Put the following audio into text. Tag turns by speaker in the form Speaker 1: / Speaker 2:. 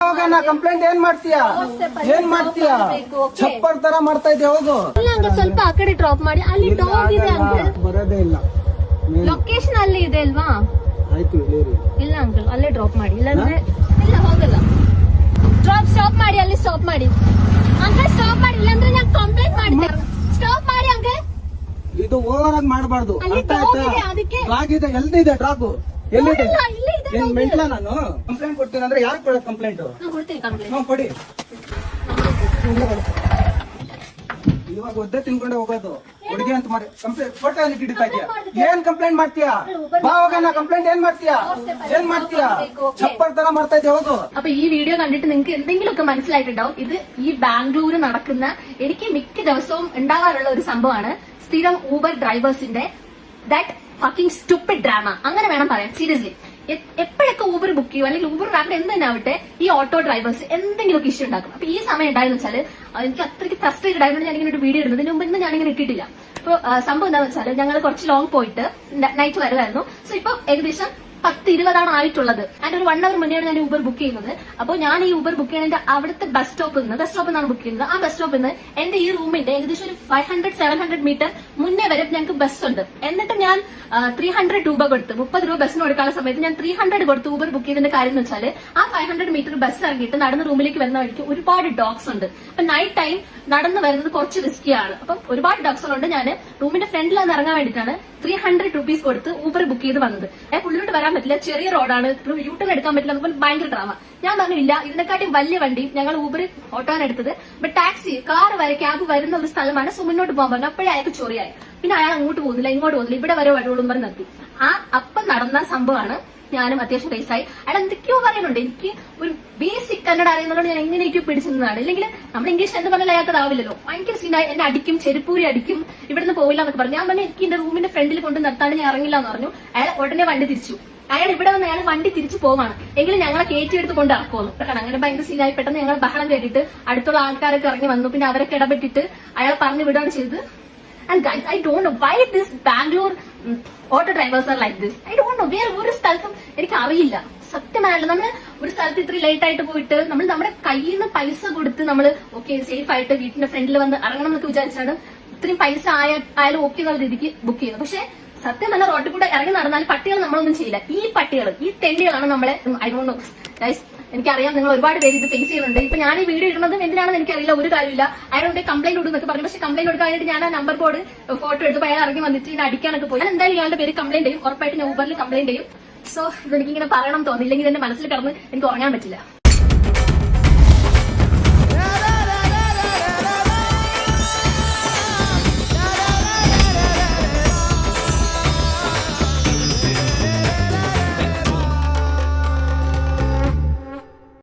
Speaker 1: Complaint ಏನ್ ಮಾಡ್ತೀಯಾ ಚಪ್ಪರ್ ತರ ಮಾಡ್ತಾ ಇದ್ದೆ ಹೋಗು.
Speaker 2: ಸ್ವಲ್ಪ ಆ ಕಡೆ ಡ್ರಾಪ್ ಮಾಡಿ. ಅಲ್ಲಿ ಡಾಗ್ ಇದೆ ಅಂಕಲ್,
Speaker 1: ಬರೋದೇ ಇಲ್ಲ.
Speaker 2: ಲೊಕೇಶನ್ ಅಲ್ಲಿ ಇದೆ ಅಲ್ವಾ?
Speaker 1: ಆಯ್ತು
Speaker 2: ಇಲ್ಲ ಅಂಕಲ್, ಅಲ್ಲೇ ಡ್ರಾಪ್ ಮಾಡಿ. ಇಲ್ಲಾಂದ್ರೆ ಇಲ್ಲ ಹೋಗಲ್ಲ. ಸ್ಟಾಪ್ ಮಾಡಿ, ಅಲ್ಲಿ ಸ್ಟಾಪ್ ಮಾಡಿ ಅಂಕಲ್, ಸ್ಟಾಪ್ ಮಾಡಿ. ಇಲ್ಲಾಂದ್ರೆ ನಾನು ಕಂಪ್ಲೇಂಟ್ ಮಾಡ್ತೇನೆ. ಸ್ಟಾಪ್ ಮಾಡಿ ಅಂಕಲ್.
Speaker 1: ಇದು ಓವರ್ ಆಗಿ ಮಾಡಬಾರ್ದು.
Speaker 2: ಅದಕ್ಕೆ
Speaker 1: ಡ್ರಾಗ್ ಇದೆ. ಎಲ್ಲಿದೆ ಡ್ರಾಗು? ಎಲ್ಲಿದೆ? ಏನ್ ಮೆಂಟ್ಲ ನಾನು ಕಂಪ್ಲೇಂಟ್ ಕೊಡ್ತೀನಿ ಅಂದ್ರೆ ಯಾರು ಕೊಡೋದು ಕಂಪ್ಲೇಂಟ್?
Speaker 2: ಕೊಡ್ತೀನಿ ಕಂಪ್ಲೇಂಟ್.
Speaker 1: ಕೊಡಿ. ಇವಾಗ ಒದ್ದೆ ತಿನ್ಕೊಂಡೆ ಹೋಗೋದು ಹುಡುಗಿ ಅಂತ ಮಾಡಿ ಕಂಪ್ಲೇಂಟ್ ಫೋಟೋ ಏನಕ್ಕೆ ಹಿಡಿತಾ ಇದೆಯಾ? ಏನ್ ಕಂಪ್ಲೇಂಟ್ ಮಾಡ್ತೀಯಾ? ಬಾವಾಗ ಕಂಪ್ಲೇಂಟ್ ಏನ್ ಮಾಡ್ತೀಯಾ? ചപ്പർ ತರ ಮಾಡ್ತಾ ഇതേ ಹೋಗു.
Speaker 2: അപ്പൊ ഈ വീഡിയോ കണ്ടിട്ട് നിങ്ങൾക്ക് എന്തെങ്കിലുമൊക്കെ മനസ്സിലായിട്ടുണ്ടാവും. ഇത് ഈ ബാംഗ്ലൂര് നടക്കുന്ന, എനിക്ക് മിക്ക ദിവസവും ഉണ്ടാകാറുള്ള ഒരു സംഭവമാണ്. സ്ഥിരം ഊബർ ഡ്രൈവേഴ്സിന്റെ ദാറ്റ് ഫക്കിംഗ് സ്റ്റുപ്പിഡ് ഡ്രാമ, അങ്ങനെ വേണം പറയാൻ. സീരിയസ്ലി എപ്പോഴൊക്കെ ഊബർ ബുക്ക് ചെയ്യും അല്ലെങ്കിൽ ഊബർ റാപ്പിഡ് എന്ത് തന്നെ ആവട്ടെ, ഈ ഓട്ടോ ഡ്രൈവേഴ്സ് എന്തെങ്കിലുമൊക്കെ ഇഷ്യൂ ഉണ്ടാക്കും. അപ്പൊ ഈ സമയം ഉണ്ടായെന്ന് വെച്ചാൽ എനിക്ക് അത്രയ്ക്ക് ഫ്രസ്ട്രേറ്റഡ് ആയതുകൊണ്ട് ഞാൻ ഇങ്ങനെ ഒരു വീഡിയോ ഇടുന്നത്. ഇതിന് മുമ്പ് ഇന്ന് ഞാനിങ്ങനെ ഇട്ടിട്ടില്ല. അപ്പൊ സംഭവം എന്താണെന്ന് വെച്ചാൽ ഞങ്ങൾ കുറച്ച് ലോങ് പോയിട്ട് നൈറ്റ് വരുമായിരുന്നു. സോ ഇപ്പൊ ഏകദേശം 10-20 ആയിട്ടുള്ളത്. അതിന്റെ ഒരു 1 hour മുന്നെയാണ് ഞാൻ ഊബർ ബുക്ക് ചെയ്യുന്നത്. അപ്പോൾ ഞാൻ ഈ ഊബർ ബുക്ക് ചെയ്യുന്നതിന്റെ അവിടുത്തെ ബസ് സ്റ്റോപ്പിൽ നിന്നാണ് ബുക്ക് ചെയ്യുന്നത്. ആ ബസ് സ്റ്റോപ്പിൽ നിന്ന് എന്റെ ഈ റൂമിന്റെ ഏകദേശം ഒരു 500-700 മീറ്റർ മുന്നേ വരെ ഞങ്ങൾക്ക് ബസ് ഉണ്ട്. എന്നിട്ട് ഞാൻ 300 രൂപ കൊടുത്ത്, 30 രൂപ ബസ്സിന് കൊടുക്കാനുള്ള സമയത്ത് ഞാൻ 300 കൊടുത്ത് ഊബർ ബുക്ക് ചെയ്തതിന്റെ കാര്യം എന്ന് വെച്ചാൽ ആ 500 മീറ്റർ ബസ് ഇറങ്ങിയിട്ട് നടന്ന് റൂമിലേക്ക് വരുന്ന വഴിക്ക് ഒരുപാട് ഡോഗ്സ് ഉണ്ട്. അപ്പൊ നൈറ്റ് ടൈം നടന്നു വരുന്നത് കുറച്ച് റിസ്കിയാണ്. അപ്പം ഒരുപാട് ഡോഗ്സുകളുണ്ട്. ഞാൻ റൂമിന്റെ ഫ്രണ്ടിൽ നിന്ന് ഇറങ്ങാൻ വേണ്ടിയിട്ടാണ് 300 രൂപീസ് കൊടുത്ത് ഊബർ ബുക്ക് ചെയ്ത് വന്നത്. ഉള്ളിലോട്ട് വരാൻ പറ്റില്ല, ചെറിയ റോഡാണ്, യൂട്ടേൺ എടുക്കാൻ പറ്റില്ല. അതുപോലെ ഭയങ്കര ഡ്രാമ. ഞാൻ പറഞ്ഞില്ല, ഇതിനെക്കാട്ടി വലിയ വണ്ടി ഞങ്ങൾ ഊബർ ഓട്ടോയാണ് എടുത്തത്. ബട്ട് ടാക്സി, കാർ വരെ ക്യാബ് വരുന്ന ഒരു സ്ഥലമാണ്. സോ മുന്നോട്ട് പോകാൻ പറഞ്ഞു. അപ്പോഴേ അയാൾക്ക് ചൊറിയായി. പിന്നെ അയാൾ അങ്ങോട്ട് പോകുന്നില്ല, ഇങ്ങോട്ട് പോകുന്നില്ല, ഇവിടെ വരെ വഴിയോടും പറഞ്ഞ് നിർത്തി. അപ്പം നടന്ന സംഭവമാണ്. ഞാനും അത്യാവശ്യം കേസായി. അയാൾ എന്തൊക്കെയോ പറയുന്നുണ്ട്. എനിക്ക് ഒരു ബേസിക് കന്നഡ അറിയുന്നതുകൊണ്ട് ഞാൻ എങ്ങനെയൊക്കെയോ പിടിച്ചിരുന്നതാണ്. ഇല്ലെങ്കിൽ നമ്മൾ ഇംഗ്ലീഷ് എന്ത് പറഞ്ഞാൽ അയാൾക്കതാവില്ലല്ലോ. ഭയങ്കര സീനായി. എന്നെ അടിക്കും, ചെരുപ്പൂരി അടിക്കും, ഇവിടുന്ന് പോയില്ല എന്നൊക്കെ പറഞ്ഞു. ഞാൻ പറഞ്ഞു എനിക്ക് എന്റെ റൂമിന്റെ ഫ്രണ്ടിൽ കൊണ്ട് നിർത്താണ്ട് ഞാൻ ഇറങ്ങില്ല എന്ന് പറഞ്ഞു. അയാൾ ഉടനെ വണ്ടി തിരിച്ചു. അയാൾ ഇവിടെ വന്ന് അയാൾ വണ്ടി തിരിച്ചു പോവാണ്. എങ്കിലും ഞങ്ങളെ കയറ്റിയെടുത്ത് കൊണ്ട് ഇറക്കുമെന്ന്. കാരണം അങ്ങനെ ഭയങ്കര സീനായി. പെട്ടെന്ന് ഞങ്ങൾ ബഹളം കേട്ടിട്ട് അടുത്തുള്ള ആൾക്കാരൊക്കെ ഇറങ്ങി വന്നു. പിന്നെ അവരൊക്കെ ഇടപെട്ടിട്ട് അയാൾ പറഞ്ഞു വിടുകയാണ് ചെയ്തത്. And guys, I don't know why this Bangalore auto drivers are like this. I don't know. വേറെ ഒരു സ്ഥലത്തും എനിക്ക് അറിയില്ല. സത്യമായിട്ട് നമ്മൾ ഒരു സ്ഥലത്ത് ഇത്ര ലേറ്റ് ആയിട്ട് പോയിട്ട് നമ്മൾ നമ്മുടെ കയ്യിൽ നിന്ന് പൈസ കൊടുത്ത് നമ്മൾ ഓക്കെ സേഫ് ആയിട്ട് വീട്ടിന്റെ ഫ്രണ്ടിൽ വന്ന് ഇറങ്ങണം എന്നൊക്കെ വിചാരിച്ചാണ് ഇത്രയും പൈസ ആയാലും ഓക്കെ എന്നുള്ള രീതിക്ക് ബുക്ക് ചെയ്യുന്നത്. പക്ഷെ സത്യം നല്ല റോഡിൽ കൂടെ ഇറങ്ങി നടന്നാൽ പട്ടികൾ നമ്മളൊന്നും ചെയ്യില്ല. ഈ പട്ടികൾ, ഈ തെണ്ടികളാണ് നമ്മളെ. ഐ ഡോണ്ട് നോ ഗൈസ്, എനിക്കറിയാം നിങ്ങൾ ഒരുപാട് പേര് ഇത് ഫേസ് ചെയ്യുന്നുണ്ട്. ഇപ്പൊ ഞാൻ ഈ വീഡിയോ ഇടുന്നത് എന്തിനാണെന്ന് എനിക്കറിയില്ല. ഒരു കാര്യമില്ല. അയാളുടെ കംപ്ലൈന്റ് കൊടുക്കുന്നൊക്കെ പറഞ്ഞു. പക്ഷെ കംപ്ലൈന്റ് കൊടുക്കാനായിട്ട് ഞാൻ ആ നമ്പർ ബോർഡ് ഫോട്ടോ എടുത്ത് അയാൾ ഇറങ്ങി വന്നിട്ട് ഇത് അടിക്കാനൊക്കെ പോയി. ഞാൻ എന്തായാലും ഇയാളുടെ പേര് കംപ്ലൈന്റ് ചെയ്യും. ഉറപ്പായിട്ട് ഞാൻ ഊബറിൽ കംപ്ലൈന്റ് ചെയ്യും. സോ ഇതെനിക്കിങ്ങനെ പറയണം തോന്നില്ലെങ്കിൽ എന്റെ മനസ്സിൽ കിടന്ന് എനിക്ക് ഉറങ്ങാൻ പറ്റില്ല.